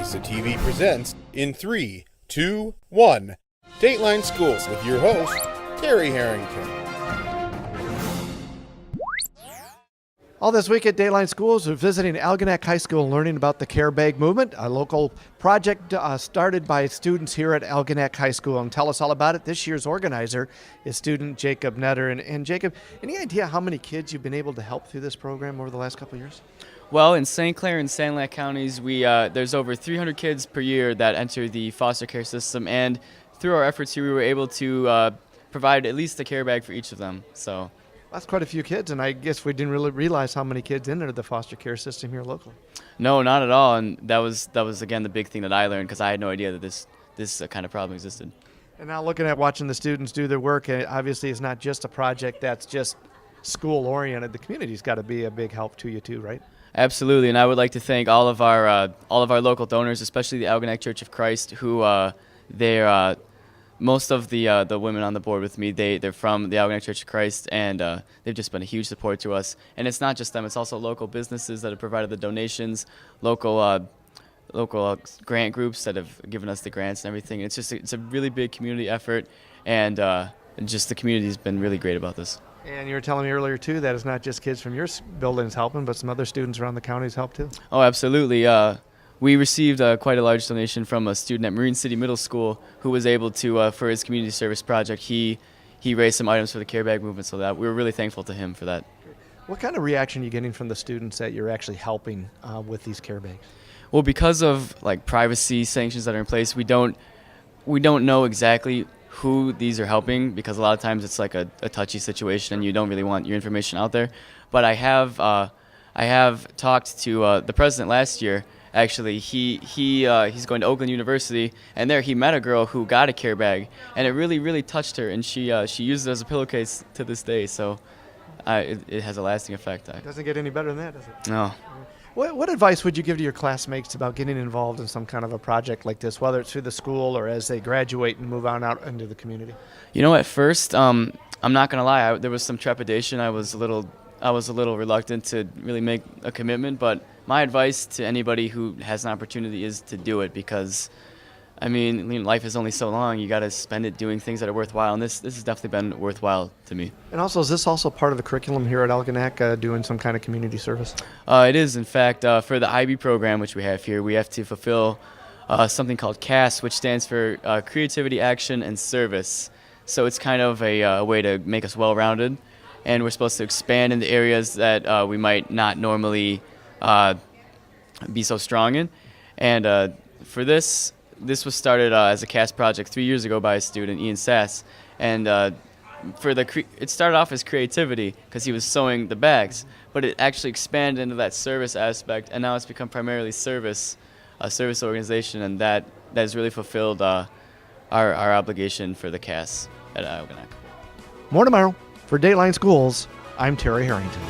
Alexa TV presents in 3, 2, 1. Dateline Schools with your host, Terry Harrington. All this week at Dateline Schools, we're visiting Algonac High School and learning about the Care Bag Movement, a local project started by students here at Algonac High School. And tell us all about it, this year's organizer is student Jacob Netter. And Jacob, any idea how many kids you've been able to help through this program over the last couple of years? Well, in St. Clair and Sanilac counties, there's over 300 kids per year that enter the foster care system. And through our efforts here, we were able to provide at least a care bag for each of them. So. That's quite a few kids, and I guess we didn't really realize how many kids enter the foster care system here locally. No, not at all, and that was again the big thing that I learned, because I had no idea that this kind of problem existed. And now looking at watching the students do their work, obviously it's not just a project that's just school-oriented. The community's got to be a big help to you too, right? Absolutely, and I would like to thank all of our local donors, especially the Algonac Church of Christ, who most of the women on the board with me, they're from the Algonac Church of Christ, and they've just been a huge support to us. And it's not just them; it's also local businesses that have provided the donations, local grant groups that have given us the grants and everything. It's a really big community effort, and just the community has been really great about this. And you were telling me earlier too that it's not just kids from your buildings helping, but some other students around the county's help too. Oh, absolutely. We received quite a large donation from a student at Marine City Middle School who was able to, for his community service project, he raised some items for the Care Bag Movement, so that we were really thankful to him for that. What kind of reaction are you getting from the students that you're actually helping with these care bags? Well, because of privacy sanctions that are in place, we don't know exactly who these are helping, because a lot of times it's a touchy situation and you don't really want your information out there. But I have talked to the president last year. Actually, he's going to Oakland University, and there he met a girl who got a care bag, and it really, really touched her, and she used it as a pillowcase to this day. So it has a lasting effect. It doesn't get any better than that, does it? No. What advice would you give to your classmates about getting involved in some kind of a project like this, whether it's through the school or as they graduate and move on out into the community? You know, at first, I'm not going to lie, there was some trepidation. I was a little reluctant to really make a commitment, but my advice to anybody who has an opportunity is to do it, because, I mean, life is only so long. You got to spend it doing things that are worthwhile, and this has definitely been worthwhile to me. And also, is this also part of the curriculum here at Algonac, doing some kind of community service? It is, in fact. For the IB program, which we have here, we have to fulfill something called CAS, which stands for Creativity, Action, and Service. So it's kind of a way to make us well-rounded, and we're supposed to expand in the areas that we might not normally be so strong in. And for this was started as a CAS project 3 years ago by a student, Ian Sass. And it started off as creativity because he was sewing the bags, but it actually expanded into that service aspect, and now it's become primarily a service organization, and that has really fulfilled our obligation for the CAS at Algonac. More tomorrow. For Dateline Schools, I'm Terry Harrington.